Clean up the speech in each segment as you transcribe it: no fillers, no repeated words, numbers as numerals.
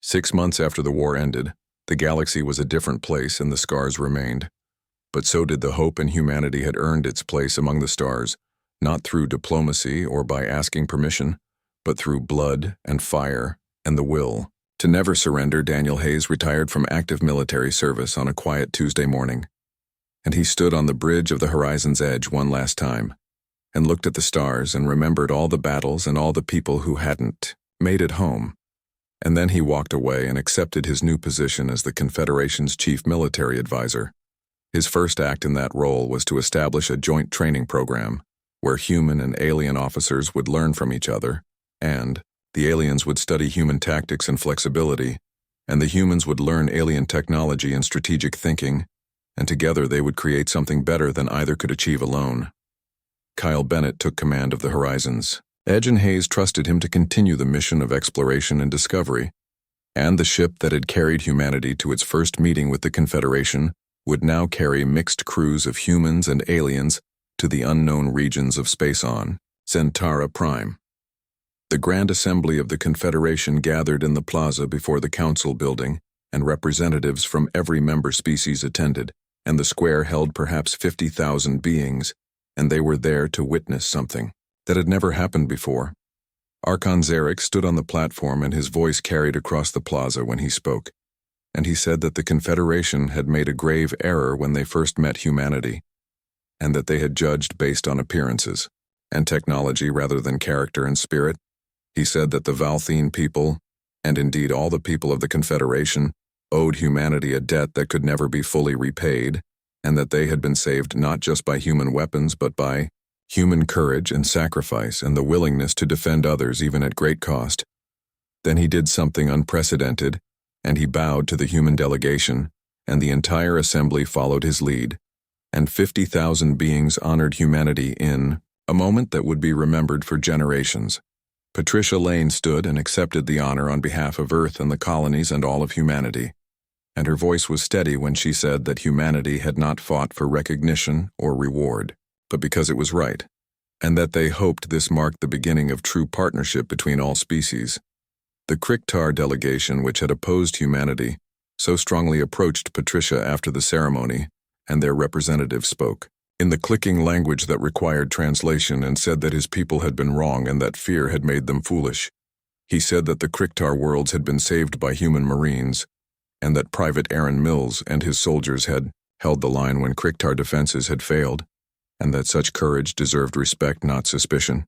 6 months after the war ended, the galaxy was a different place and the scars remained. But so did the hope, and humanity had earned its place among the stars, not through diplomacy or by asking permission, but through blood and fire and the will. To never surrender, Daniel Hayes retired from active military service on a quiet Tuesday morning. And he stood on the bridge of the horizon's edge one last time, and looked at the stars and remembered all the battles and all the people who hadn't made it home. And then he walked away and accepted his new position as the Confederation's chief military advisor. His first act in that role was to establish a joint training program, where human and alien officers would learn from each other, and the aliens would study human tactics and flexibility, and the humans would learn alien technology and strategic thinking, and together they would create something better than either could achieve alone. Kyle Bennett took command of the Horizons. Edge and Hayes trusted him to continue the mission of exploration and discovery, and the ship that had carried humanity to its first meeting with the Confederation would now carry mixed crews of humans and aliens to the unknown regions of space on Centauri Prime. The Grand Assembly of the Confederation gathered in the plaza before the Council building, and representatives from every member species attended, and the square held perhaps 50,000 beings, and they were there to witness something that had never happened before. Archon Zarek stood on the platform, and his voice carried across the plaza when he spoke, and he said that the Confederation had made a grave error when they first met humanity, and that they had judged based on appearances and technology rather than character and spirit. He said that the Valthene people, and indeed all the people of the Confederation, owed humanity a debt that could never be fully repaid, and that they had been saved not just by human weapons but by human courage and sacrifice and the willingness to defend others even at great cost. Then he did something unprecedented, and he bowed to the human delegation, and the entire assembly followed his lead, and 50,000 beings honored humanity in a moment that would be remembered for generations. Patricia Lane stood and accepted the honor on behalf of Earth and the colonies and all of humanity, and her voice was steady when she said that humanity had not fought for recognition or reward, but because it was right, and that they hoped this marked the beginning of true partnership between all species. The Kriktar delegation, which had opposed humanity, so strongly approached Patricia after the ceremony, and their representative spoke in the clicking language that required translation and said that his people had been wrong and that fear had made them foolish. He said that the Kriktar worlds had been saved by human marines, and that Private Aaron Mills and his soldiers had held the line when Kriktar defenses had failed, and that such courage deserved respect, not suspicion.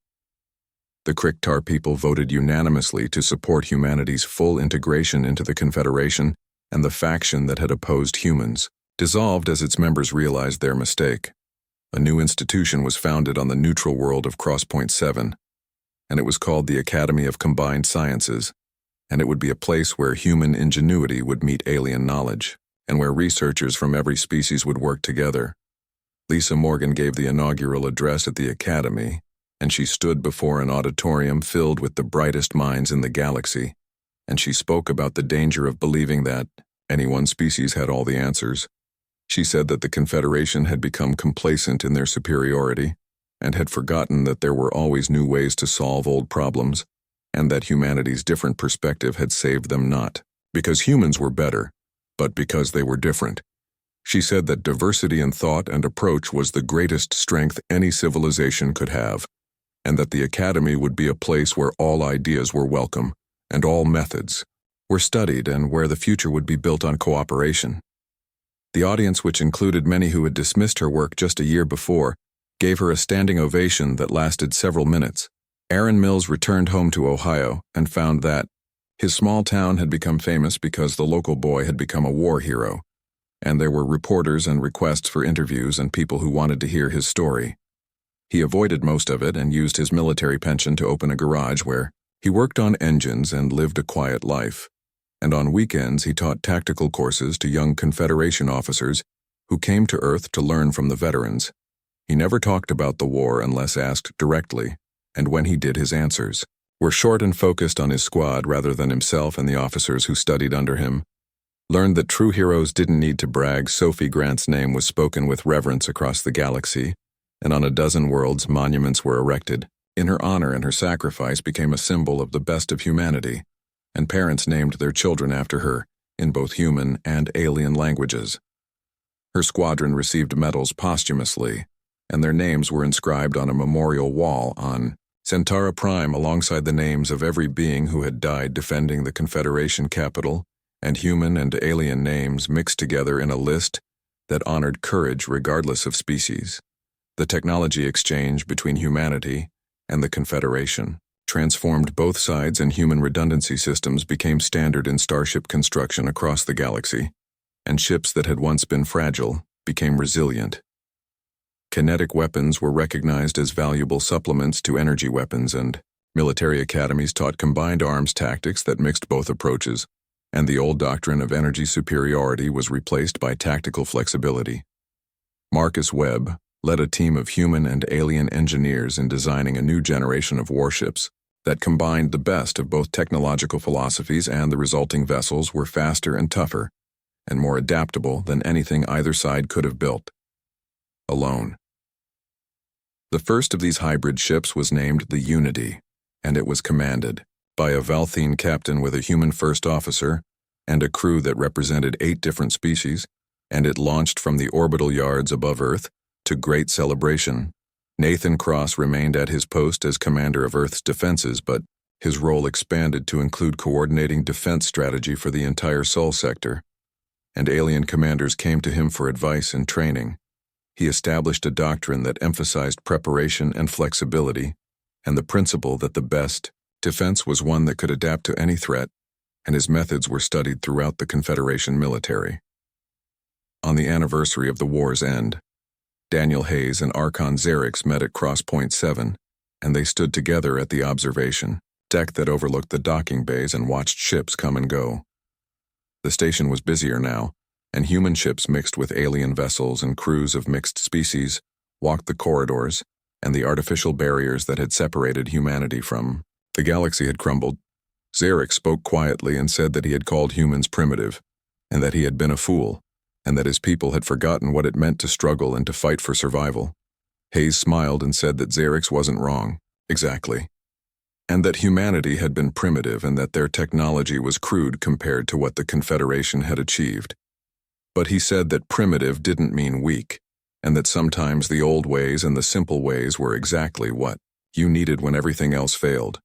The Kriktar people voted unanimously to support humanity's full integration into the Confederation, and the faction that had opposed humans dissolved as its members realized their mistake. A new institution was founded on the neutral world of Crosspoint 7, and it was called the Academy of Combined Sciences, and it would be a place where human ingenuity would meet alien knowledge, and where researchers from every species would work together. Lisa Morgan gave the inaugural address at the Academy, and she stood before an auditorium filled with the brightest minds in the galaxy, and she spoke about the danger of believing that any one species had all the answers. She said that the Confederation had become complacent in their superiority, and had forgotten that there were always new ways to solve old problems, and that humanity's different perspective had saved them not because humans were better, but because they were different. She said that diversity in thought and approach was the greatest strength any civilization could have, and that the Academy would be a place where all ideas were welcome, and all methods were studied, and where the future would be built on cooperation. The audience, which included many who had dismissed her work just a year before, gave her a standing ovation that lasted several minutes. Aaron Mills returned home to Ohio and found that his small town had become famous because the local boy had become a war hero, and there were reporters and requests for interviews and people who wanted to hear his story. He avoided most of it and used his military pension to open a garage where he worked on engines and lived a quiet life. And on weekends he taught tactical courses to young Confederation officers who came to Earth to learn from the veterans. He never talked about the war unless asked directly, and when he did, his answers were short and focused on his squad rather than himself and the officers who studied under him. Learned that true heroes didn't need to brag. Sophie Grant's name was spoken with reverence across the galaxy, and on a dozen worlds monuments were erected in her honor, and her sacrifice became a symbol of the best of humanity. and parents named their children after her in both human and alien languages. Her squadron received medals posthumously, and their names were inscribed on a memorial wall on Centauri Prime alongside the names of every being who had died defending the Confederation capital, and human and alien names mixed together in a list that honored courage regardless of species. The technology exchange between humanity and the Confederation transformed both sides, and human redundancy systems became standard in starship construction across the galaxy, and ships that had once been fragile became resilient. Kinetic weapons were recognized as valuable supplements to energy weapons, and military academies taught combined arms tactics that mixed both approaches, and the old doctrine of energy superiority was replaced by tactical flexibility. Marcus Webb led a team of human and alien engineers in designing a new generation of warships that combined the best of both technological philosophies, and the resulting vessels were faster and tougher, and more adaptable than anything either side could have built alone. The first of these hybrid ships was named the Unity, and it was commanded by a Valthene captain with a human first officer and a crew that represented 8 different species, and it launched from the orbital yards above Earth to great celebration. Nathan Cross remained at his post as commander of Earth's defenses, but his role expanded to include coordinating defense strategy for the entire Sol sector, and alien commanders came to him for advice and training. He established a doctrine that emphasized preparation and flexibility, and the principle that the best defense was one that could adapt to any threat, and his methods were studied throughout the Confederation military. On the anniversary of the war's end, Daniel Hayes and Archon Xerix met at Cross Point 7, and they stood together at the observation deck that overlooked the docking bays and watched ships come and go. The station was busier now, and human ships mixed with alien vessels and crews of mixed species walked the corridors, and the artificial barriers that had separated humanity from the galaxy had crumbled. Xerix spoke quietly and said that he had called humans primitive, and that he had been a fool, and that his people had forgotten what it meant to struggle and to fight for survival. Hayes smiled and said that Xerix wasn't wrong, exactly, and that humanity had been primitive and that their technology was crude compared to what the Confederation had achieved. But he said that primitive didn't mean weak, and that sometimes the old ways and the simple ways were exactly what you needed when everything else failed,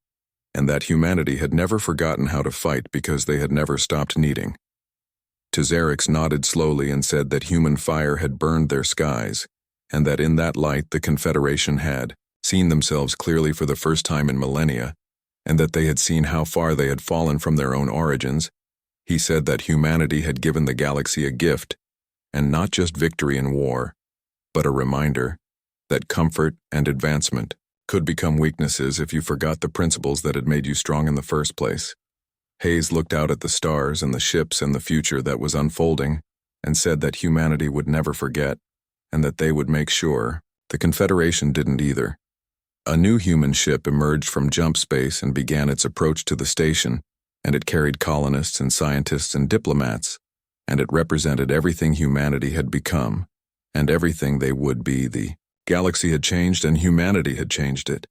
and that humanity had never forgotten how to fight because they had never stopped needing. Xerix nodded slowly and said that human fire had burned their skies, and that in that light the Confederation had seen themselves clearly for the first time in millennia, and that they had seen how far they had fallen from their own origins. He said that humanity had given the galaxy a gift, and not just victory in war, but a reminder that comfort and advancement could become weaknesses if you forgot the principles that had made you strong in the first place. Hayes looked out at the stars and the ships and the future that was unfolding, and said that humanity would never forget, and that they would make sure the Confederation didn't either. A new human ship emerged from jump space and began its approach to the station, and it carried colonists and scientists and diplomats, and it represented everything humanity had become, and everything they would be. The galaxy had changed and humanity had changed it,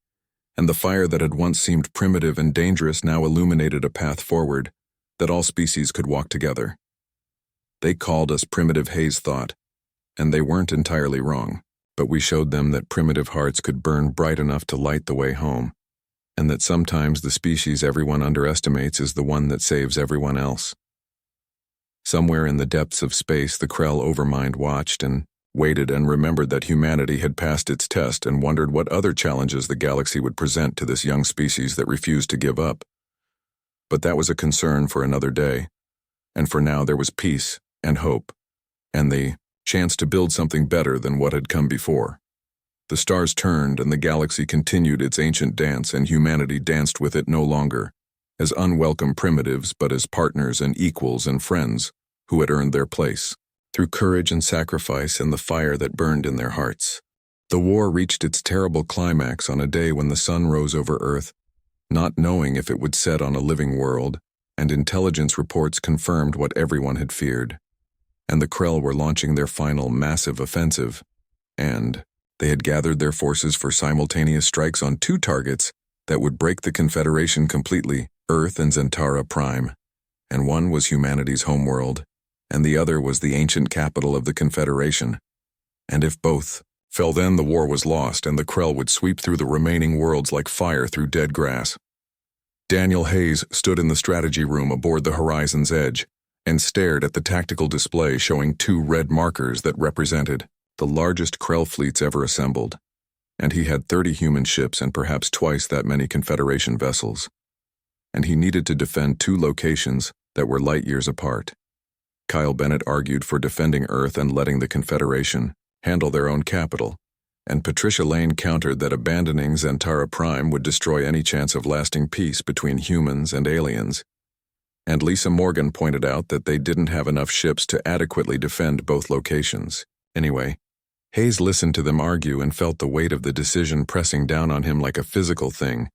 and the fire that had once seemed primitive and dangerous now illuminated a path forward that all species could walk together. They called us primitive, Hayes thought, and they weren't entirely wrong, but we showed them that primitive hearts could burn bright enough to light the way home, and that sometimes the species everyone underestimates is the one that saves everyone else. Somewhere in the depths of space, the Krell Overmind watched and waited and remembered that humanity had passed its test and wondered what other challenges the galaxy would present to this young species that refused to give up. But that was a concern for another day, and for now there was peace and hope, and the chance to build something better than what had come before. The stars turned and the galaxy continued its ancient dance, and humanity danced with it no longer as unwelcome primitives but as partners and equals and friends who had earned their place through courage and sacrifice and the fire that burned in their hearts. The war reached its terrible climax on a day when the sun rose over Earth, not knowing if it would set on a living world, and intelligence reports confirmed what everyone had feared. And the Krell were launching their final massive offensive, and they had gathered their forces for simultaneous strikes on 2 targets that would break the Confederation completely Earth and Zentara Prime, and one was humanity's homeworld, and the other was the ancient capital of the Confederation. And if both fell, then the war was lost, and the Krell would sweep through the remaining worlds like fire through dead grass. Daniel Hayes stood in the strategy room aboard the Horizon's Edge and stared at the tactical display showing 2 red markers that represented the largest Krell fleets ever assembled, and he had 30 human ships and perhaps twice that many Confederation vessels. And he needed to defend 2 locations that were light years apart. Kyle Bennett argued for defending Earth and letting the Confederation handle their own capital, and Patricia Lane countered that abandoning Zentara Prime would destroy any chance of lasting peace between humans and aliens. And Lisa Morgan pointed out that they didn't have enough ships to adequately defend both locations. Anyway, Hayes listened to them argue and felt the weight of the decision pressing down on him like a physical thing,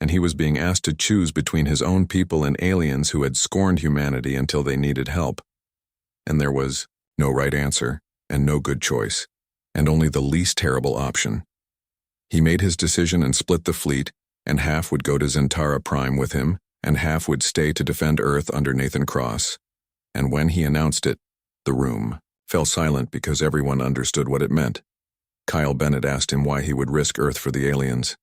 and he was being asked to choose between his own people and aliens who had scorned humanity until they needed help. And there was no right answer and no good choice, and only the least terrible option. He made his decision and split the fleet, and half would go to Zentara Prime with him, and half would stay to defend Earth under Nathan Cross. And when he announced it, the room fell silent because everyone understood what it meant. Kyle Bennett asked him why he would risk Earth for the aliens,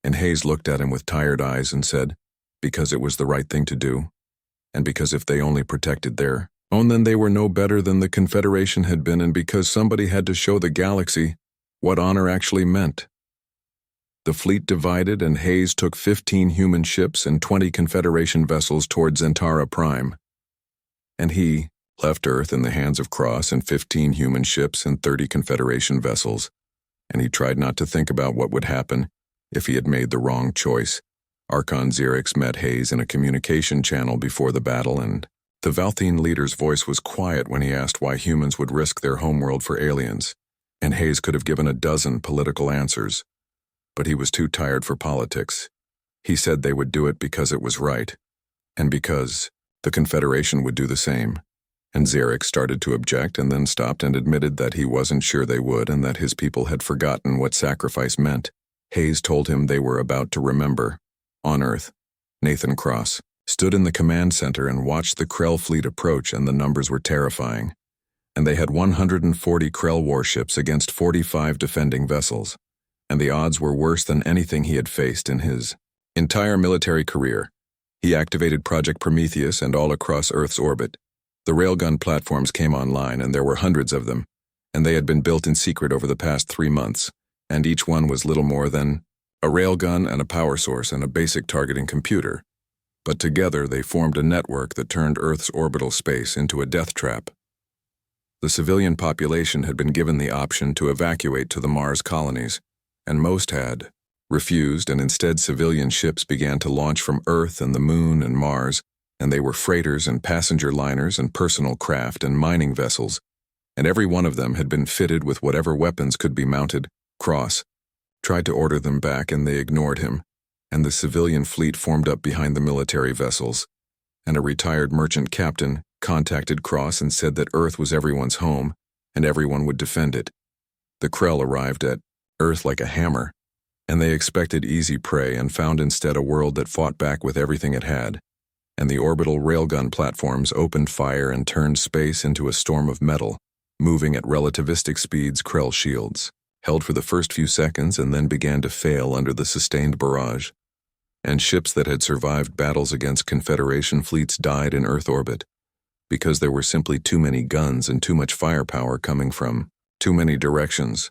and Hayes looked at him with tired eyes and said, because it was the right thing to do, and because if they only protected their own, then they were no better than the Confederation had been, and because somebody had to show the galaxy what honor actually meant. The fleet divided, and Hayes took 15 human ships and 20 Confederation vessels toward Zentara Prime. And he left Earth in the hands of Cross and 15 human ships and 30 Confederation vessels, and he tried not to think about what would happen if he had made the wrong choice. Archon Xerix met Hayes in a communication channel before the battle, and the Valthene leader's voice was quiet when he asked why humans would risk their homeworld for aliens, and Hayes could have given a dozen political answers. But he was too tired for politics. He said they would do it because it was right, and because the Confederation would do the same. And Xerix started to object and then stopped and admitted that he wasn't sure they would and that his people had forgotten what sacrifice meant. Hayes told him they were about to remember. On Earth, Nathan Cross stood in the command center and watched the Krell fleet approach, and the numbers were terrifying. And they had 140 Krell warships against 45 defending vessels, and the odds were worse than anything he had faced in his entire military career. He activated Project Prometheus, and all across Earth's orbit, the railgun platforms came online, and there were hundreds of them, and they had been built in secret over the past 3 months, and each one was little more than a railgun and a power source and a basic targeting computer. But together they formed a network that turned Earth's orbital space into a death trap. The civilian population had been given the option to evacuate to the Mars colonies, and most had refused, and instead civilian ships began to launch from Earth and the Moon and Mars, and they were freighters and passenger liners and personal craft and mining vessels, and every one of them had been fitted with whatever weapons could be mounted. Cross tried to order them back, and they ignored him, and the civilian fleet formed up behind the military vessels, and a retired merchant captain contacted Cross and said that Earth was everyone's home, and everyone would defend it. The Krell arrived at Earth like a hammer, and they expected easy prey and found instead a world that fought back with everything it had, and the orbital railgun platforms opened fire and turned space into a storm of metal, moving at relativistic speeds. Krell shields held for the first few seconds and then began to fail under the sustained barrage, and ships that had survived battles against Confederation fleets died in Earth orbit because there were simply too many guns and too much firepower coming from too many directions.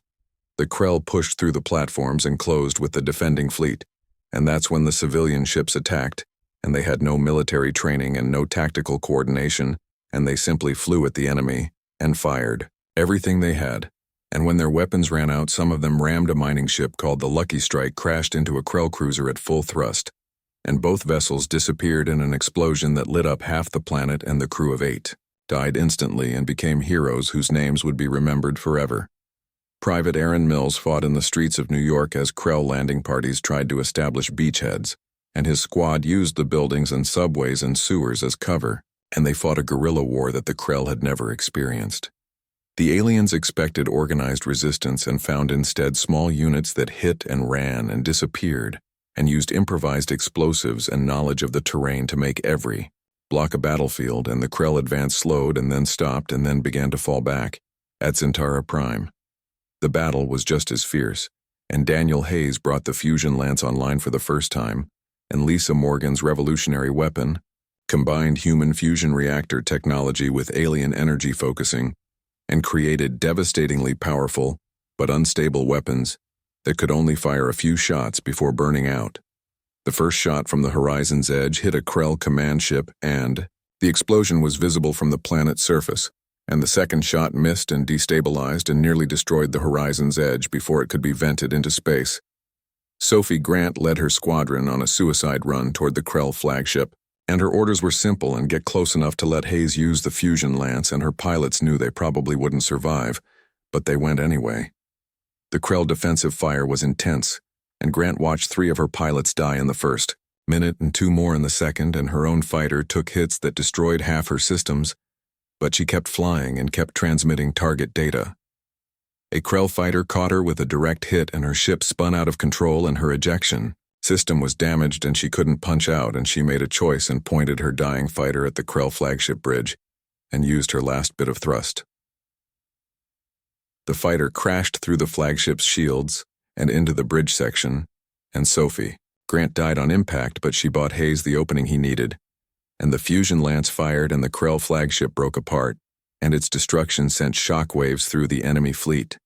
The Krell pushed through the platforms and closed with the defending fleet, and that's when the civilian ships attacked, and they had no military training and no tactical coordination, and they simply flew at the enemy and fired everything they had. And when their weapons ran out, some of them rammed a mining ship called the Lucky Strike, crashed into a Krell cruiser at full thrust, and both vessels disappeared in an explosion that lit up half the planet, and the crew of 8 died instantly and became heroes whose names would be remembered forever. Private Aaron Mills fought in the streets of New York as Krell landing parties tried to establish beachheads, and his squad used the buildings and subways and sewers as cover, and they fought a guerrilla war that the Krell had never experienced. The aliens expected organized resistance and found instead small units that hit and ran and disappeared, and used improvised explosives and knowledge of the terrain to make every block a battlefield, and the Krell advance slowed and then stopped and then began to fall back at Zentara Prime. The battle was just as fierce, and Daniel Hayes brought the fusion lance online for the first time, and Lisa Morgan's revolutionary weapon combined human fusion reactor technology with alien energy focusing and created devastatingly powerful but unstable weapons that could only fire a few shots before burning out. The first shot from the horizon's edge hit a Krell command ship, and the explosion was visible from the planet's surface, and the second shot missed and destabilized and nearly destroyed the horizon's edge before it could be vented into space. Sophie Grant led her squadron on a suicide run toward the Krell flagship, and her orders were simple: and get close enough to let Hayes use the fusion lance, and her pilots knew they probably wouldn't survive, but they went anyway. The Krell defensive fire was intense, and Grant watched 3 of her pilots die in the first minute and 2 more in the second, and her own fighter took hits that destroyed half her systems, but she kept flying and kept transmitting target data. A Krell fighter caught her with a direct hit, and her ship spun out of control, and her ejection system was damaged and she couldn't punch out, and she made a choice and pointed her dying fighter at the Krell flagship bridge and used her last bit of thrust. The fighter crashed through the flagship's shields and into the bridge section, and Sophie Grant died on impact, but she bought Hayes the opening he needed, and the fusion lance fired and the Krell flagship broke apart, and its destruction sent shockwaves through the enemy fleet.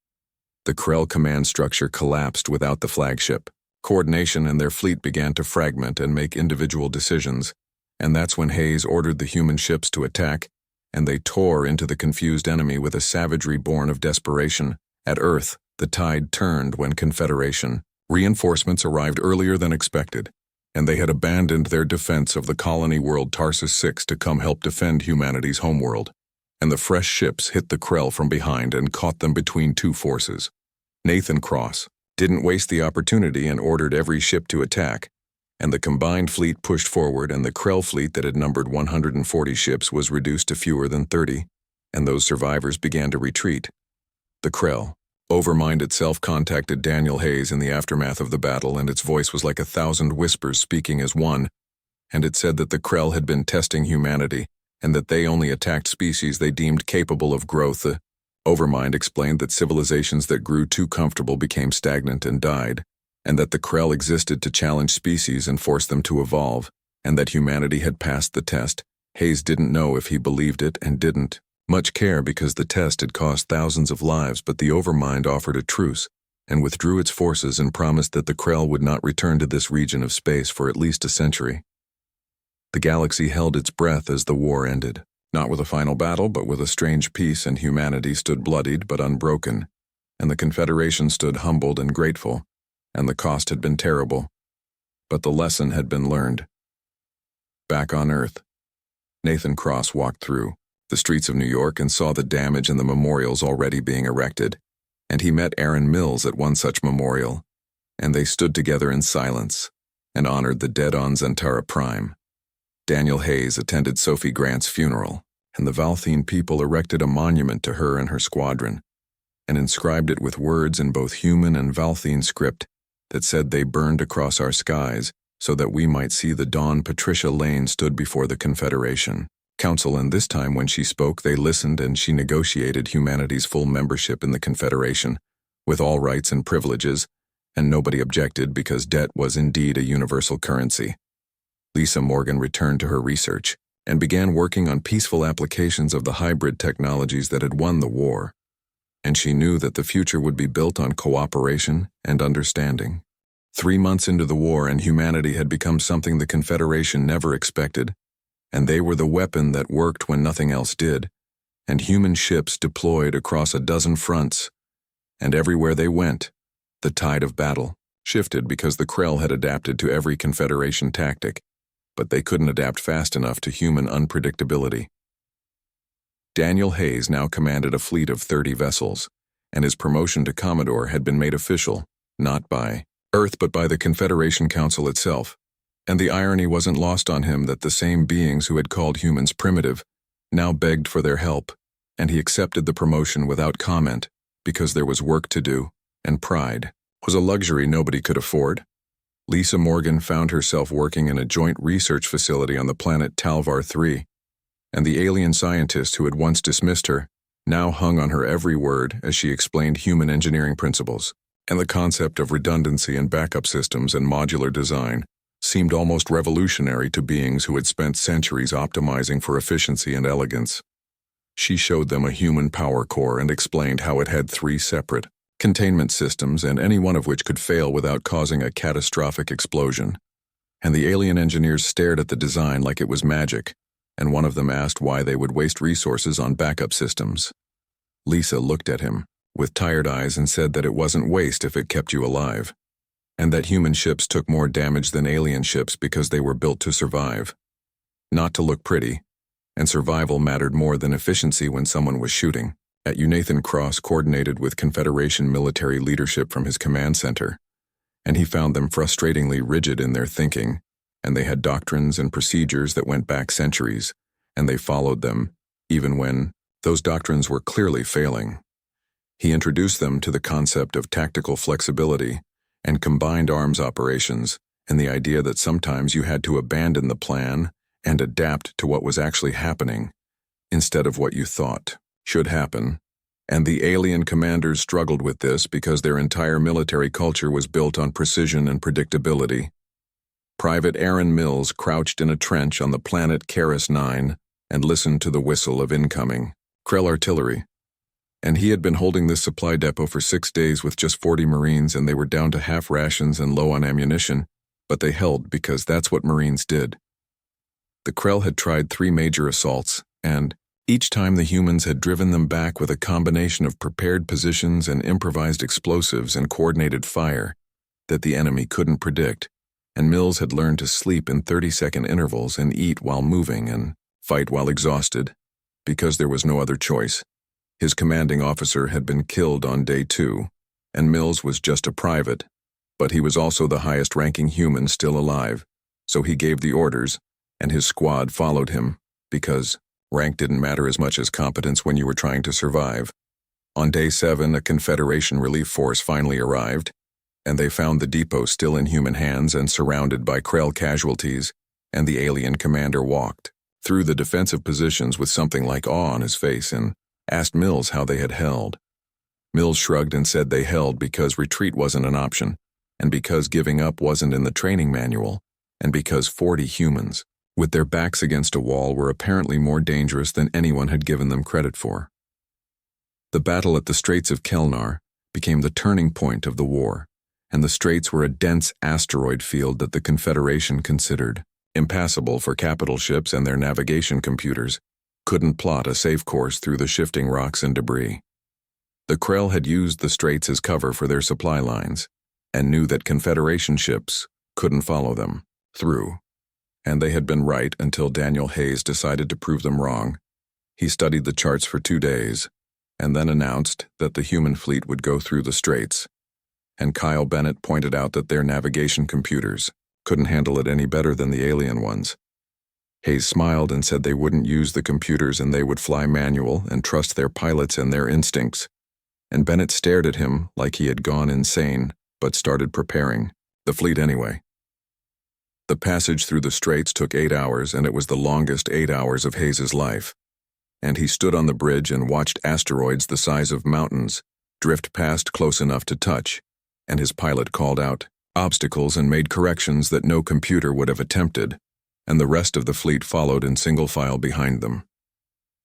The Krell command structure collapsed without the flagship. Coordination and their fleet began to fragment and make individual decisions, and that's when Hayes ordered the human ships to attack, and they tore into the confused enemy with a savagery born of desperation. At Earth, the tide turned when Confederation reinforcements arrived earlier than expected, and they had abandoned their defense of the colony world Tarsus 6 to come help defend humanity's homeworld. And the fresh ships hit the Krell from behind and caught them between 2 forces. Nathan Cross didn't waste the opportunity and ordered every ship to attack, and the combined fleet pushed forward, and the Krell fleet that had numbered 140 ships was reduced to fewer than 30, and those survivors began to retreat. The Krell, Overmind itself, contacted Daniel Hayes in the aftermath of the battle, and its voice was like 1,000 whispers speaking as one, and it said that the Krell had been testing humanity, and that they only attacked species they deemed capable of growth. The Overmind explained that civilizations that grew too comfortable became stagnant and died, and that the Krell existed to challenge species and force them to evolve, and that humanity had passed the test. Hayes didn't know if he believed it and didn't much care because the test had cost thousands of lives, but the Overmind offered a truce and withdrew its forces and promised that the Krell would not return to this region of space for at least a century. The galaxy held its breath as the war ended, not with a final battle, but with a strange peace, and humanity stood bloodied but unbroken, and the Confederation stood humbled and grateful, and the cost had been terrible, but the lesson had been learned. Back on Earth, Nathan Cross walked through the streets of New York and saw the damage and the memorials already being erected, and he met Aaron Mills at one such memorial, and they stood together in silence and honored the dead on Zentara Prime. Daniel Hayes attended Sophie Grant's funeral, and the Valthene people erected a monument to her and her squadron, and inscribed it with words in both human and Valthene script that said, "They burned across our skies so that we might see the dawn." Patricia Lane stood before the Confederation Council, and this time when she spoke, they listened, and she negotiated humanity's full membership in the Confederation, with all rights and privileges, and nobody objected because debt was indeed a universal currency. Lisa Morgan returned to her research and began working on peaceful applications of the hybrid technologies that had won the war, and she knew that the future would be built on cooperation and understanding. 3 months into the war, and humanity had become something the Confederation never expected, and they were the weapon that worked when nothing else did, and human ships deployed across a dozen fronts, and everywhere they went, the tide of battle shifted because the Krell had adapted to every Confederation tactic, but they couldn't adapt fast enough to human unpredictability. Daniel Hayes now commanded a fleet of 30 vessels, and his promotion to Commodore had been made official, not by Earth but by the Confederation Council itself. And the irony wasn't lost on him that the same beings who had called humans primitive now begged for their help, and he accepted the promotion without comment because there was work to do, and pride was a luxury nobody could afford. Lisa Morgan found herself working in a joint research facility on the planet Talvar 3, and the alien scientist who had once dismissed her now hung on her every word as she explained human engineering principles, and the concept of redundancy and backup systems and modular design seemed almost revolutionary to beings who had spent centuries optimizing for efficiency and elegance. She showed them a human power core and explained how it had 3 separate containment systems, and any one of which could fail without causing a catastrophic explosion. And the alien engineers stared at the design like it was magic, and one of them asked why they would waste resources on backup systems. Lisa looked at him with tired eyes and said that it wasn't waste if it kept you alive, and that human ships took more damage than alien ships because they were built to survive, not to look pretty, and survival mattered more than efficiency when someone was shooting. At Nathan Cross coordinated with Confederation military leadership from his command center, and he found them frustratingly rigid in their thinking, and they had doctrines and procedures that went back centuries, and they followed them, even when those doctrines were clearly failing. He introduced them to the concept of tactical flexibility and combined arms operations, and the idea that sometimes you had to abandon the plan and adapt to what was actually happening, instead of what you thought should happen, and the alien commanders struggled with this because their entire military culture was built on precision and predictability. Private Aaron Mills crouched in a trench on the planet Karis 9 and listened to the whistle of incoming Krell artillery. And he had been holding this supply depot for 6 days with just 40 Marines, and they were down to half rations and low on ammunition, but they held because that's what Marines did. The Krell had tried 3 major assaults, and each time the humans had driven them back with a combination of prepared positions and improvised explosives and coordinated fire that the enemy couldn't predict, and Mills had learned to sleep in 30-second intervals and eat while moving and fight while exhausted, because there was no other choice. His commanding officer had been killed on day 2, and Mills was just a private, but he was also the highest-ranking human still alive, so he gave the orders, and his squad followed him, because rank didn't matter as much as competence when you were trying to survive. On day 7, a Confederation relief force finally arrived, and they found the depot still in human hands and surrounded by Krell casualties, and the alien commander walked through the defensive positions with something like awe on his face and asked Mills how they had held. Mills shrugged and said they held because retreat wasn't an option, and because giving up wasn't in the training manual, and because 40 humans, with their backs against a wall, were apparently more dangerous than anyone had given them credit for. The battle at the Straits of Kelnar became the turning point of the war, and the straits were a dense asteroid field that the Confederation considered impassable for capital ships, and their navigation computers couldn't plot a safe course through the shifting rocks and debris. The Krell had used the straits as cover for their supply lines, and knew that Confederation ships couldn't follow them through. And they had been right until Daniel Hayes decided to prove them wrong. He studied the charts for 2 days, and then announced that the human fleet would go through the straits, and Kyle Bennett pointed out that their navigation computers couldn't handle it any better than the alien ones. Hayes smiled and said they wouldn't use the computers and they would fly manual and trust their pilots and their instincts, and Bennett stared at him like he had gone insane, but started preparing the fleet anyway. The passage through the straits took 8 hours, and it was the longest 8 hours of Hayes's life. And he stood on the bridge and watched asteroids the size of mountains drift past close enough to touch, and his pilot called out obstacles and made corrections that no computer would have attempted, and the rest of the fleet followed in single file behind them.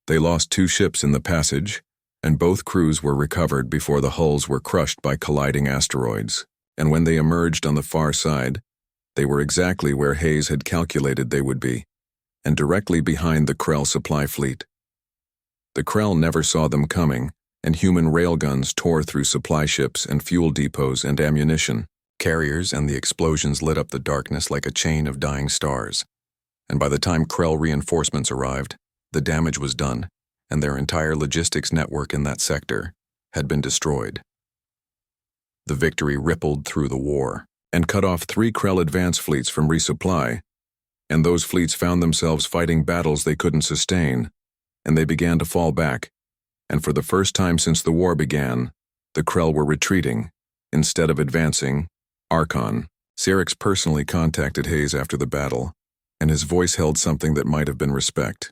They lost 2 ships in the passage, and both crews were recovered before the hulls were crushed by colliding asteroids, and when they emerged on the far side, they were exactly where Hayes had calculated they would be, and directly behind the Krell supply fleet. The Krell never saw them coming, and human railguns tore through supply ships and fuel depots and ammunition carriers, and the explosions lit up the darkness like a chain of dying stars. And by the time Krell reinforcements arrived, the damage was done, and their entire logistics network in that sector had been destroyed. The victory rippled through the war and cut off 3 Krell advance fleets from resupply, and those fleets found themselves fighting battles they couldn't sustain, and they began to fall back, and for the first time since the war began, the Krell were retreating, instead of advancing. Archon, Syrinx personally contacted Hayes after the battle, and his voice held something that might have been respect.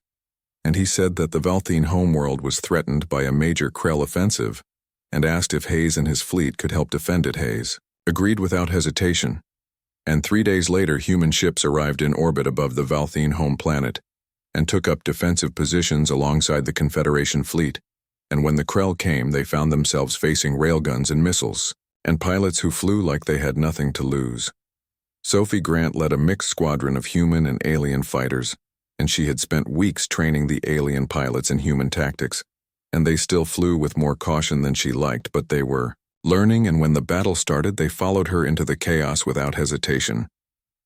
And he said that the Valthene homeworld was threatened by a major Krell offensive, and asked if Hayes and his fleet could help defend it. Hayes agreed without hesitation, and 3 days later human ships arrived in orbit above the Valthene home planet, and took up defensive positions alongside the Confederation fleet, and when the Krell came they found themselves facing railguns and missiles, and pilots who flew like they had nothing to lose. Sophie Grant led a mixed squadron of human and alien fighters, and she had spent weeks training the alien pilots in human tactics, and they still flew with more caution than she liked, but they were learning, and when the battle started they followed her into the chaos without hesitation.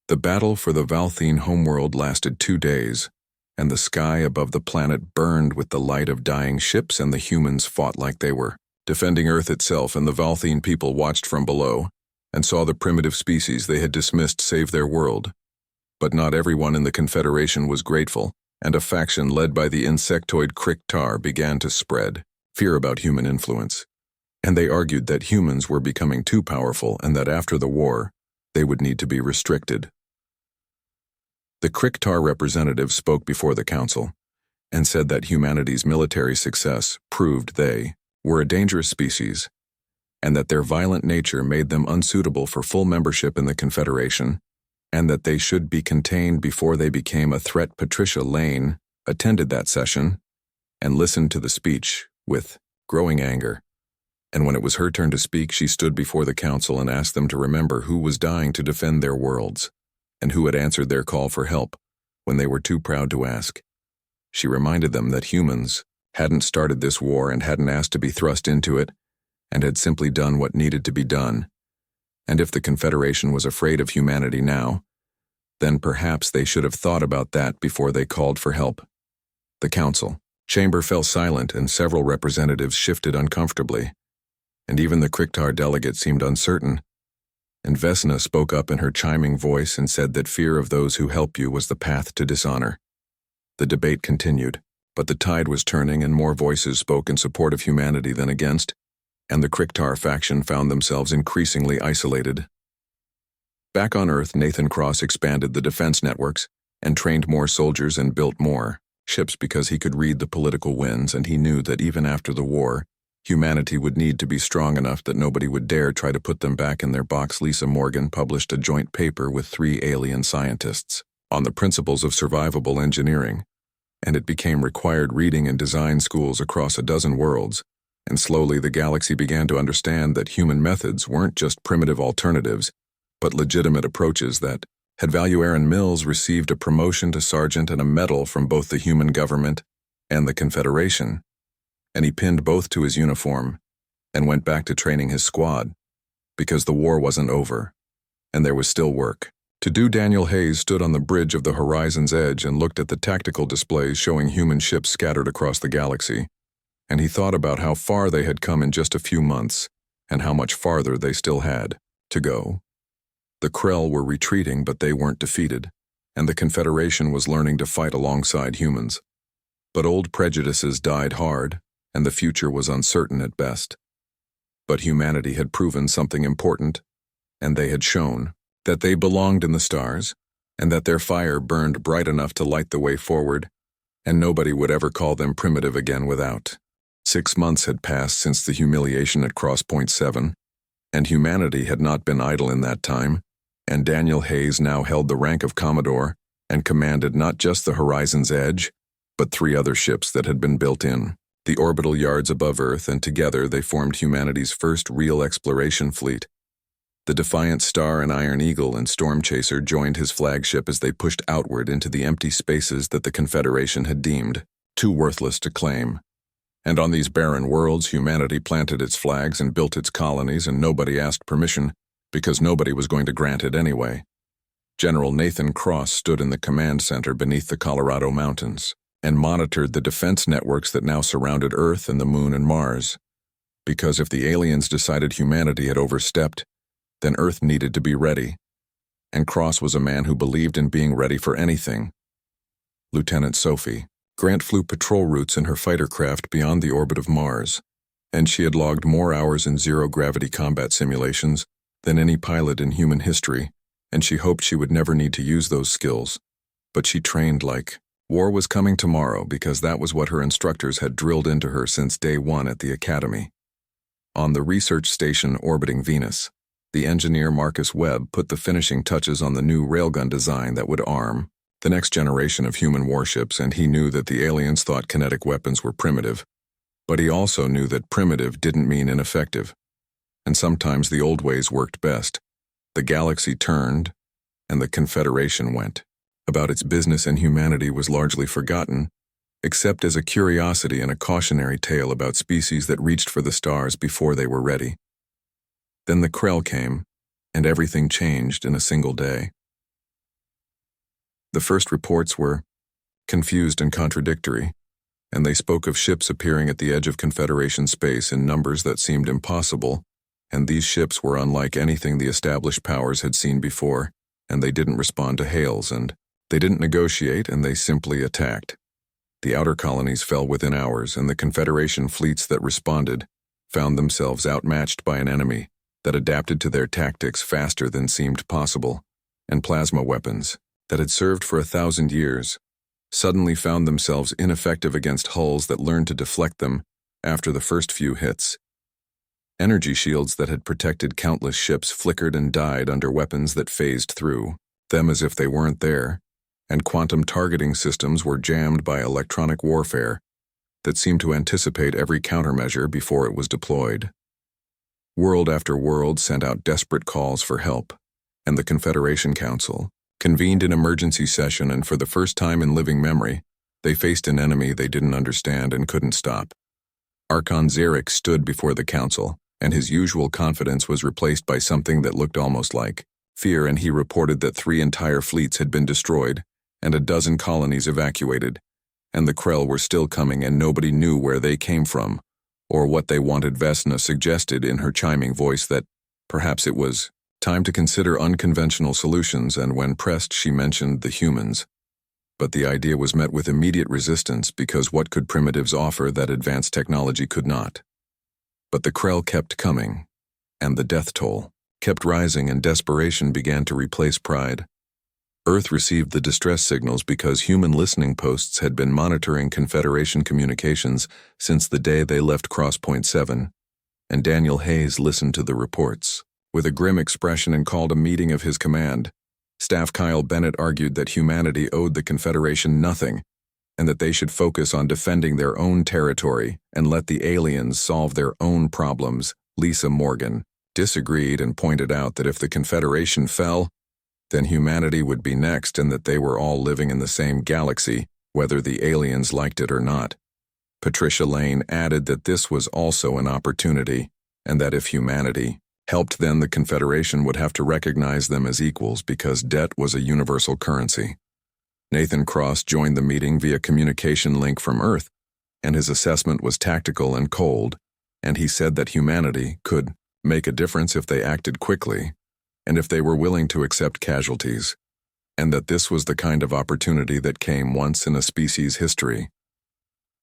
The battle for the Valthene homeworld lasted 2 days, and the sky above the planet burned with the light of dying ships, and the humans fought like they were defending Earth itself, and the Valthene people watched from below and saw the primitive species they had dismissed save their world. But not everyone in the Confederation was grateful, and a faction led by the insectoid Kriktar began to spread fear about human influence, and they argued that humans were becoming too powerful and that after the war, they would need to be restricted. The Kriktar representative spoke before the council and said that humanity's military success proved they were a dangerous species, and that their violent nature made them unsuitable for full membership in the Confederation, and that they should be contained before they became a threat. Patricia Lane attended that session and listened to the speech with growing anger, and when it was her turn to speak, she stood before the council and asked them to remember who was dying to defend their worlds, and who had answered their call for help when they were too proud to ask. She reminded them that humans hadn't started this war and hadn't asked to be thrust into it, and had simply done what needed to be done. And if the Confederation was afraid of humanity now, then perhaps they should have thought about that before they called for help. The council chamber fell silent, and several representatives shifted uncomfortably, and even the Kriktar delegate seemed uncertain. And Vesna spoke up in her chiming voice and said that fear of those who help you was the path to dishonor. The debate continued, but the tide was turning and more voices spoke in support of humanity than against, and the Kriktar faction found themselves increasingly isolated. Back on Earth, Nathan Cross expanded the defense networks and trained more soldiers and built more ships because he could read the political winds, and he knew that even after the war, humanity would need to be strong enough that nobody would dare try to put them back in their box. Lisa Morgan published a joint paper with 3 alien scientists on the principles of survivable engineering, and it became required reading in design schools across a dozen worlds, and slowly the galaxy began to understand that human methods weren't just primitive alternatives, but legitimate approaches that had value. Aaron Mills received a promotion to sergeant and a medal from both the human government and the Confederation, and he pinned both to his uniform and went back to training his squad, because the war wasn't over, and there was still work to do. Daniel Hayes stood on the bridge of the horizon's edge and looked at the tactical displays showing human ships scattered across the galaxy, and he thought about how far they had come in just a few months, and how much farther they still had to go. The Krell were retreating, but they weren't defeated, and the Confederation was learning to fight alongside humans. But old prejudices died hard, and the future was uncertain at best. But humanity had proven something important, and they had shown that they belonged in the stars, and that their fire burned bright enough to light the way forward, and nobody would ever call them primitive again without. 6 months had passed since the humiliation at Crosspoint 7, and humanity had not been idle in that time, and Daniel Hayes now held the rank of Commodore and commanded not just the Horizon's Edge, but 3 other ships that had been built in the orbital yards above Earth, and together they formed humanity's first real exploration fleet. The Defiant Star and Iron Eagle and Storm Chaser joined his flagship as they pushed outward into the empty spaces that the Confederation had deemed too worthless to claim. And on these barren worlds, humanity planted its flags and built its colonies, and nobody asked permission, because nobody was going to grant it anyway. General Nathan Cross stood in the command center beneath the Colorado Mountains and monitored the defense networks that now surrounded Earth and the Moon and Mars. Because if the aliens decided humanity had overstepped, then Earth needed to be ready. And Cross was a man who believed in being ready for anything. Lieutenant Sophie Grant flew patrol routes in her fighter craft beyond the orbit of Mars, and she had logged more hours in zero-gravity combat simulations than any pilot in human history, and she hoped she would never need to use those skills. But she trained like war was coming tomorrow because that was what her instructors had drilled into her since day one at the academy. On the research station orbiting Venus, the engineer Marcus Webb put the finishing touches on the new railgun design that would arm the next generation of human warships, and he knew that the aliens thought kinetic weapons were primitive. But he also knew that primitive didn't mean ineffective. And sometimes the old ways worked best. The galaxy turned, and the Confederation went. About its business and humanity was largely forgotten, except as a curiosity and a cautionary tale about species that reached for the stars before they were ready. Then the Krell came, and everything changed in a single day. The first reports were confused and contradictory, and they spoke of ships appearing at the edge of Confederation space in numbers that seemed impossible, and these ships were unlike anything the established powers had seen before, and they didn't respond to hails, and they didn't negotiate, and they simply attacked. The outer colonies fell within hours, and the Confederation fleets that responded found themselves outmatched by an enemy that adapted to their tactics faster than seemed possible, and plasma weapons that had served for 1,000 years suddenly found themselves ineffective against hulls that learned to deflect them after the first few hits. Energy shields that had protected countless ships flickered and died under weapons that phased through them as if they weren't there, and quantum targeting systems were jammed by electronic warfare that seemed to anticipate every countermeasure before it was deployed. World after world sent out desperate calls for help, and the Confederation Council convened an emergency session, and for the first time in living memory, they faced an enemy they didn't understand and couldn't stop. Archon Zarek stood before the council, and his usual confidence was replaced by something that looked almost like fear, and he reported that 3 entire fleets had been destroyed and a dozen colonies evacuated, and the Krell were still coming, and nobody knew where they came from or what they wanted. Vesna suggested in her chiming voice that perhaps it was time to consider unconventional solutions, and when pressed she mentioned the humans. But the idea was met with immediate resistance, because what could primitives offer that advanced technology could not? But the Krell kept coming, and the death toll kept rising, and desperation began to replace pride. Earth received the distress signals because human listening posts had been monitoring Confederation communications since the day they left Crosspoint 7, and Daniel Hayes listened to the reports with a grim expression and called a meeting of his command. Staff Kyle Bennett argued that humanity owed the Confederation nothing, and that they should focus on defending their own territory and let the aliens solve their own problems. Lisa Morgan disagreed and pointed out that if the Confederation fell, then humanity would be next, and that they were all living in the same galaxy, whether the aliens liked it or not. Patricia Lane added that this was also an opportunity, and that if humanity helped, then the Confederation would have to recognize them as equals because debt was a universal currency. Nathan Cross joined the meeting via communication link from Earth, and his assessment was tactical and cold, and he said that humanity could make a difference if they acted quickly, and if they were willing to accept casualties, and that this was the kind of opportunity that came once in a species' history.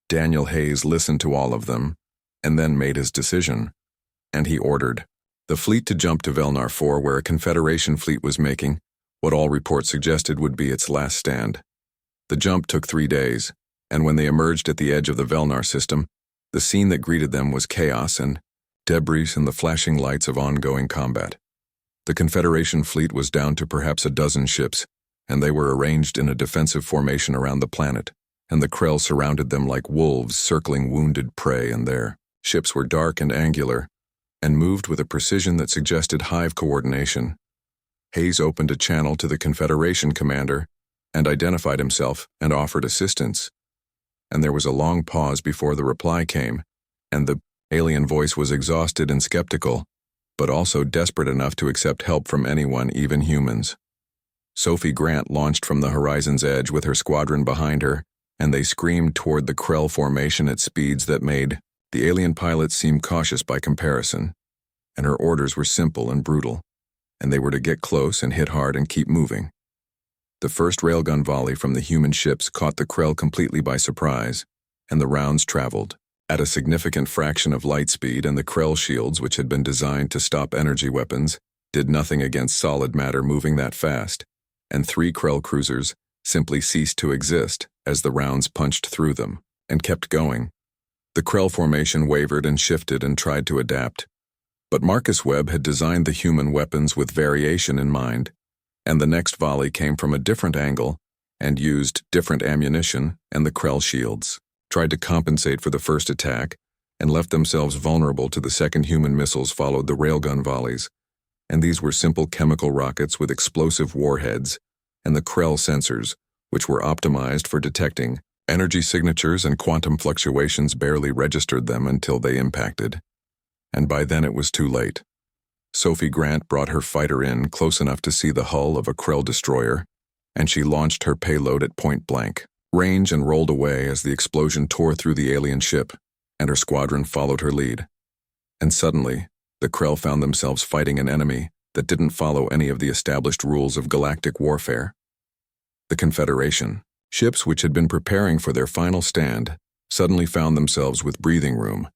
Daniel Hayes listened to all of them, and then made his decision, and he ordered the fleet to jump to Velnar 4, where a Confederation fleet was making what all reports suggested would be its last stand. The jump took 3 days, and when they emerged at the edge of the Velnar system, the scene that greeted them was chaos and debris and the flashing lights of ongoing combat. The Confederation fleet was down to perhaps a dozen ships, and they were arranged in a defensive formation around the planet, and the Krell surrounded them like wolves circling wounded prey, and their ships were dark and angular, and moved with a precision that suggested hive coordination. Hayes opened a channel to the Confederation commander and identified himself and offered assistance, and there was a long pause before the reply came, and the alien voice was exhausted and skeptical, but also desperate enough to accept help from anyone, even humans. Sophie Grant launched from the horizon's edge with her squadron behind her, and they screamed toward the Krell formation at speeds that made the alien pilots seem cautious by comparison, and her orders were simple and brutal, and they were to get close and hit hard and keep moving. The first railgun volley from the human ships caught the Krell completely by surprise, and the rounds traveled at a significant fraction of light speed, and the Krell shields, which had been designed to stop energy weapons, did nothing against solid matter moving that fast, and 3 Krell cruisers simply ceased to exist as the rounds punched through them and kept going. The Krell formation wavered and shifted and tried to adapt. But Marcus Webb had designed the human weapons with variation in mind, and the next volley came from a different angle and used different ammunition, and the Krell shields tried to compensate for the first attack and left themselves vulnerable to the second. Human missiles followed the railgun volleys, and these were simple chemical rockets with explosive warheads and the Krell sensors, which were optimized for detecting energy signatures, and quantum fluctuations barely registered them until they impacted. And by then it was too late. Sophie Grant brought her fighter in close enough to see the hull of a Krell destroyer, and she launched her payload at point-blank range and rolled away as the explosion tore through the alien ship, and her squadron followed her lead. And suddenly, the Krell found themselves fighting an enemy that didn't follow any of the established rules of galactic warfare. The Confederation, ships which had been preparing for their final stand, suddenly found themselves with breathing room,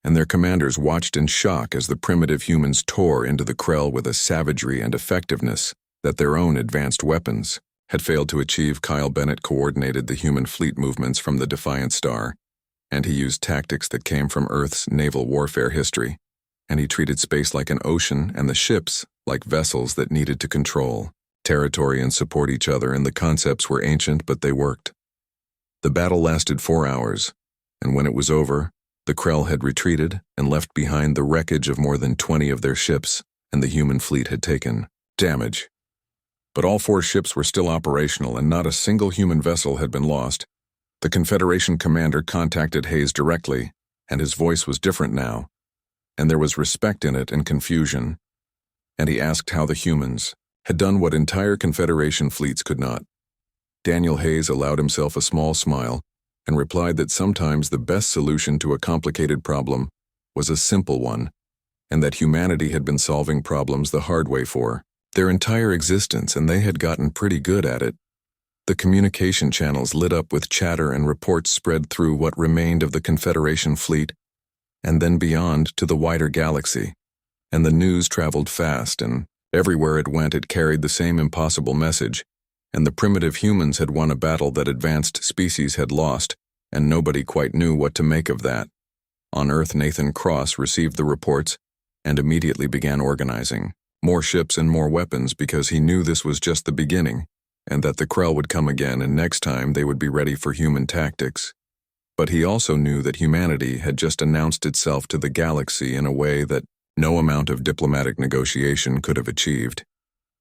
and their commanders watched in shock as the primitive humans tore into the Krell with a savagery and effectiveness that their own advanced weapons had failed to achieve. Kyle Bennett coordinated the human fleet movements from the Defiant Star, and he used tactics that came from Earth's naval warfare history, and he treated space like an ocean and the ships like vessels that needed to control territory and support each other, and the concepts were ancient, but they worked. The battle lasted 4 hours, and when it was over, the Krell had retreated and left behind the wreckage of more than 20 of their ships, and the human fleet had taken damage. But all 4 ships were still operational, and not a single human vessel had been lost. The Confederation commander contacted Hayes directly, and his voice was different now, and there was respect in it and confusion, and he asked how the humans had done what entire Confederation fleets could not. Daniel Hayes allowed himself a small smile and replied that sometimes the best solution to a complicated problem was a simple one, and that humanity had been solving problems the hard way for their entire existence, and they had gotten pretty good at it. The communication channels lit up with chatter, and reports spread through what remained of the Confederation fleet, and then beyond to the wider galaxy, and the news traveled fast, and everywhere it went it carried the same impossible message, and the primitive humans had won a battle that advanced species had lost, and nobody quite knew what to make of that. On Earth, Nathan Cross received the reports and immediately began organizing more ships and more weapons, because he knew this was just the beginning, and that the Krell would come again, and next time they would be ready for human tactics. But he also knew that humanity had just announced itself to the galaxy in a way that no amount of diplomatic negotiation could have achieved,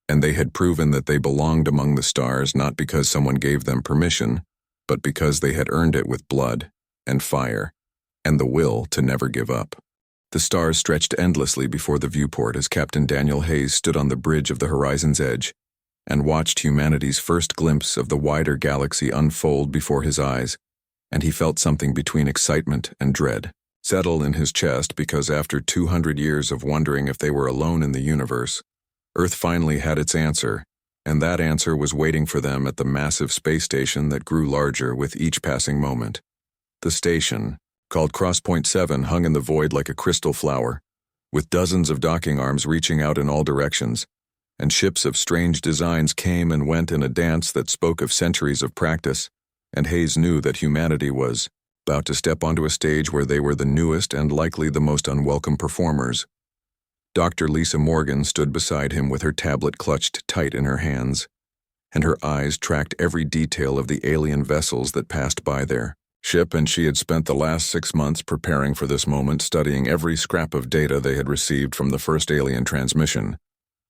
and they had proven that they belonged among the stars not because someone gave them permission, but because they had earned it with blood and fire and the will to never give up. The stars stretched endlessly before the viewport as Captain Daniel Hayes stood on the bridge of the horizon's edge and watched humanity's first glimpse of the wider galaxy unfold before his eyes, and he felt something between excitement and dread settle in his chest, because after 200 years of wondering if they were alone in the universe, Earth finally had its answer, and that answer was waiting for them at the massive space station that grew larger with each passing moment. The station, called Crosspoint 7, hung in the void like a crystal flower, with dozens of docking arms reaching out in all directions, and ships of strange designs came and went in a dance that spoke of centuries of practice, and Hayes knew that humanity was about to step onto a stage where they were the newest and likely the most unwelcome performers. Dr. Lisa Morgan stood beside him with her tablet clutched tight in her hands, and her eyes tracked every detail of the alien vessels that passed by their ship, and she had spent the last 6 months preparing for this moment, studying every scrap of data they had received from the first alien transmission.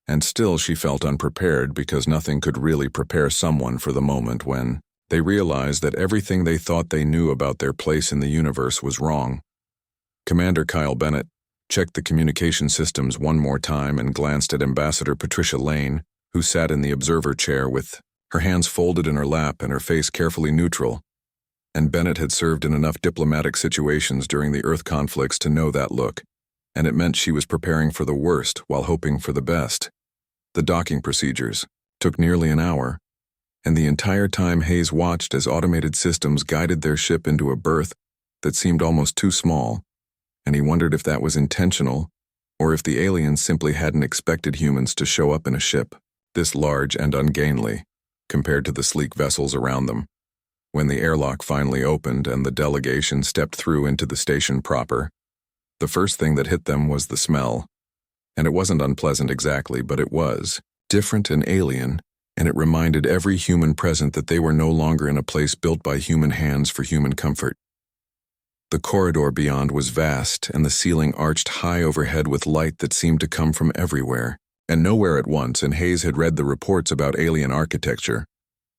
And still she felt unprepared, because nothing could really prepare someone for the moment when they realized that everything they thought they knew about their place in the universe was wrong. Commander Kyle Bennett checked the communication systems one more time and glanced at Ambassador Patricia Lane, who sat in the observer chair with her hands folded in her lap and her face carefully neutral. And Bennett had served in enough diplomatic situations during the Earth conflicts to know that look, and it meant she was preparing for the worst while hoping for the best. The docking procedures took nearly an hour, and the entire time Hayes watched as automated systems guided their ship into a berth that seemed almost too small, and he wondered if that was intentional or if the aliens simply hadn't expected humans to show up in a ship, this large and ungainly, compared to the sleek vessels around them. When the airlock finally opened and the delegation stepped through into the station proper, the first thing that hit them was the smell. And it wasn't unpleasant exactly, but it was different and alien, and it reminded every human present that they were no longer in a place built by human hands for human comfort. The corridor beyond was vast, and the ceiling arched high overhead with light that seemed to come from everywhere, and nowhere at once, and Hayes had read the reports about alien architecture,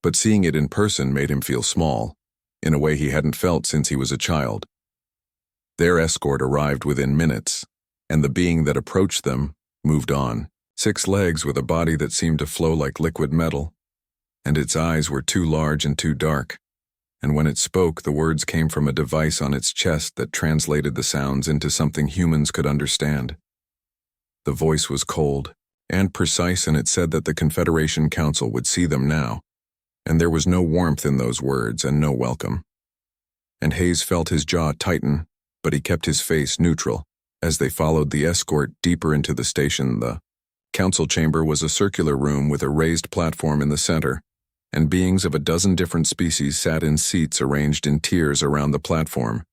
but seeing it in person made him feel small, in a way he hadn't felt since he was a child. Their escort arrived within minutes, and the being that approached them moved on. 6 legs with a body that seemed to flow like liquid metal, and its eyes were too large and too dark, and when it spoke, the words came from a device on its chest that translated the sounds into something humans could understand. The voice was cold and precise, and it said that the Confederation Council would see them now, and there was no warmth in those words and no welcome. And Hayes felt his jaw tighten, but he kept his face neutral. As they followed the escort deeper into the station, the council chamber was a circular room with a raised platform in the center, and beings of a dozen different species sat in seats arranged in tiers around the platform.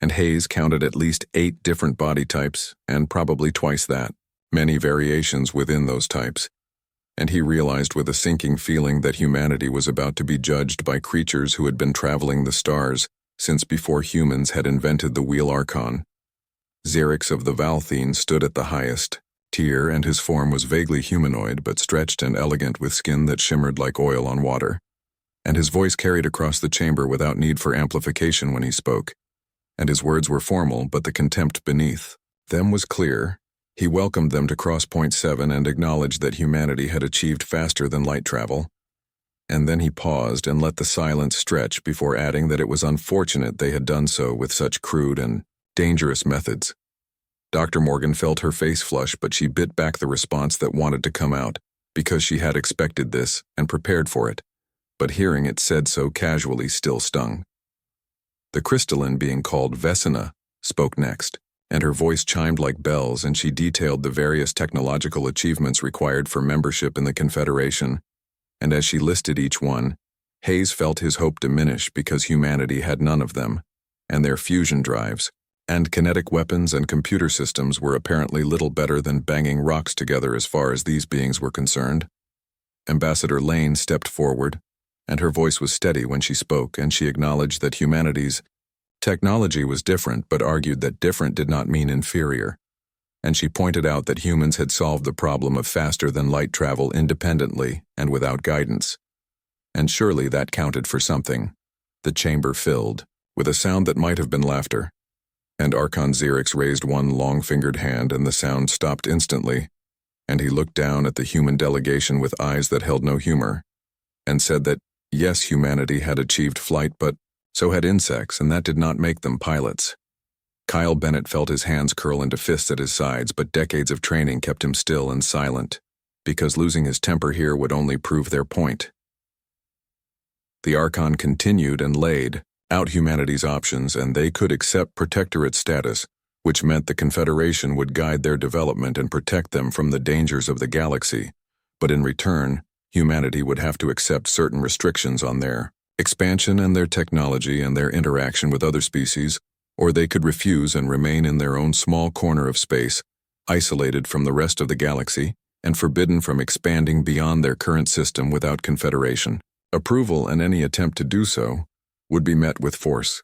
And Hayes counted at least 8 different body types, and probably twice that, many variations within those types. And he realized with a sinking feeling that humanity was about to be judged by creatures who had been traveling the stars since before humans had invented the wheel archon. Xerix of the Valthene stood at the highest tier, and his form was vaguely humanoid but stretched and elegant with skin that shimmered like oil on water. And his voice carried across the chamber without need for amplification when he spoke. And his words were formal, but the contempt beneath them was clear. He welcomed them to Cross Point 7 and acknowledged that humanity had achieved faster than light travel. And then he paused and let the silence stretch before adding that it was unfortunate they had done so with such crude and dangerous methods. Dr. Morgan felt her face flush, but she bit back the response that wanted to come out, because she had expected this and prepared for it, but hearing it said so casually still stung. The crystalline being called Vesina spoke next, and her voice chimed like bells, and she detailed the various technological achievements required for membership in the Confederation, and as she listed each one, Hayes felt his hope diminish because humanity had none of them, and their fusion drives and kinetic weapons and computer systems were apparently little better than banging rocks together as far as these beings were concerned. Ambassador Lane stepped forward, and her voice was steady when she spoke, and she acknowledged that humanity's technology was different, but argued that different did not mean inferior. And she pointed out that humans had solved the problem of faster-than-light travel independently and without guidance. And surely that counted for something. The chamber filled, with a sound that might have been laughter. And Archon Xerix raised one long-fingered hand, and the sound stopped instantly, and he looked down at the human delegation with eyes that held no humor, and said that, yes, humanity had achieved flight, but so had insects, and that did not make them pilots. Kyle Bennett felt his hands curl into fists at his sides, but decades of training kept him still and silent, because losing his temper here would only prove their point. The Archon continued and laid out humanity's options, and they could accept protectorate status, which meant the Confederation would guide their development and protect them from the dangers of the galaxy, but in return, humanity would have to accept certain restrictions on their expansion and their technology and their interaction with other species, or they could refuse and remain in their own small corner of space, isolated from the rest of the galaxy, and forbidden from expanding beyond their current system without Confederation approval, and any attempt to do so would be met with force.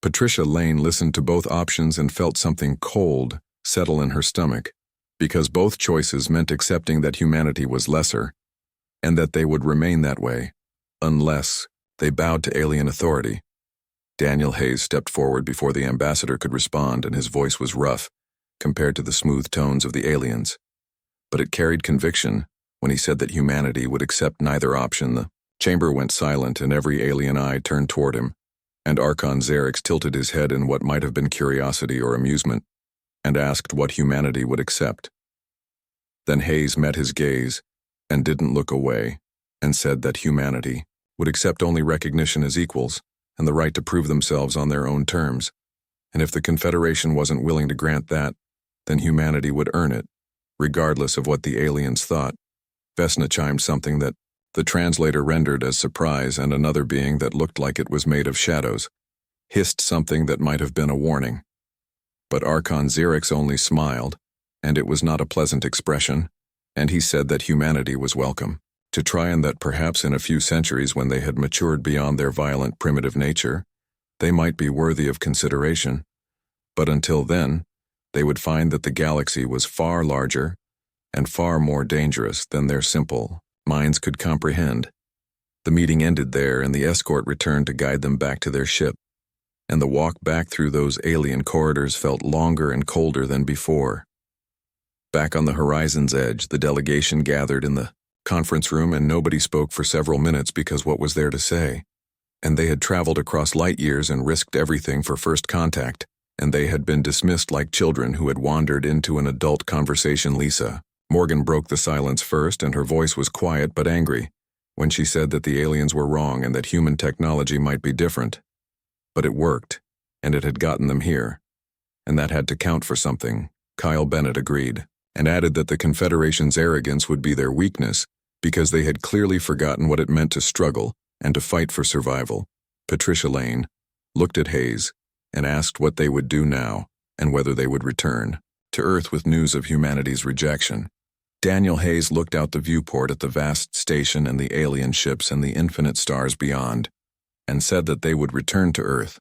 Patricia Lane listened to both options and felt something cold settle in her stomach, because both choices meant accepting that humanity was lesser, and that they would remain that way, unless they bowed to alien authority. Daniel Hayes stepped forward before the ambassador could respond, and his voice was rough compared to the smooth tones of the aliens. But it carried conviction when he said that humanity would accept neither option. The chamber went silent, and every alien eye turned toward him, and Archon Xerix tilted his head in what might have been curiosity or amusement, and asked what humanity would accept. Then Hayes met his gaze, and didn't look away, and said that humanity would accept only recognition as equals, and the right to prove themselves on their own terms, and if the Confederation wasn't willing to grant that, then humanity would earn it, regardless of what the aliens thought. Vesna chimed something that the translator rendered as surprise, and another being that looked like it was made of shadows hissed something that might have been a warning. But Archon Xerix only smiled, and it was not a pleasant expression, and he said that humanity was welcome, to try and that perhaps in a few centuries when they had matured beyond their violent primitive nature, they might be worthy of consideration. But until then, they would find that the galaxy was far larger and far more dangerous than their simple minds could comprehend. The meeting ended there, and the escort returned to guide them back to their ship, and the walk back through those alien corridors felt longer and colder than before. Back on the horizon's edge, the delegation gathered in the conference room, and nobody spoke for several minutes because what was there to say? And they had traveled across light years and risked everything for first contact, and they had been dismissed like children who had wandered into an adult conversation. Lisa Morgan broke the silence first, and her voice was quiet but angry when she said that the aliens were wrong and that human technology might be different. But it worked, and it had gotten them here, and that had to count for something. Kyle Bennett agreed, and added that the Confederation's arrogance would be their weakness because they had clearly forgotten what it meant to struggle and to fight for survival. Patricia Lane looked at Hayes and asked what they would do now and whether they would return to Earth with news of humanity's rejection. Daniel Hayes looked out the viewport at the vast station and the alien ships and the infinite stars beyond, and said that they would return to Earth,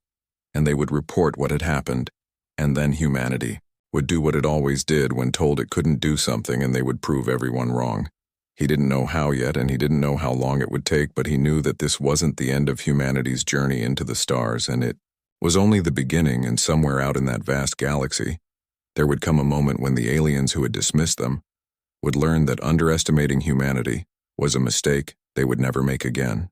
and they would report what had happened, and then humanity would do what it always did when told it couldn't do something, and they would prove everyone wrong. He didn't know how yet, and he didn't know how long it would take, but he knew that this wasn't the end of humanity's journey into the stars, and it was only the beginning, and somewhere out in that vast galaxy, there would come a moment when the aliens who had dismissed them would learn that underestimating humanity was a mistake they would never make again.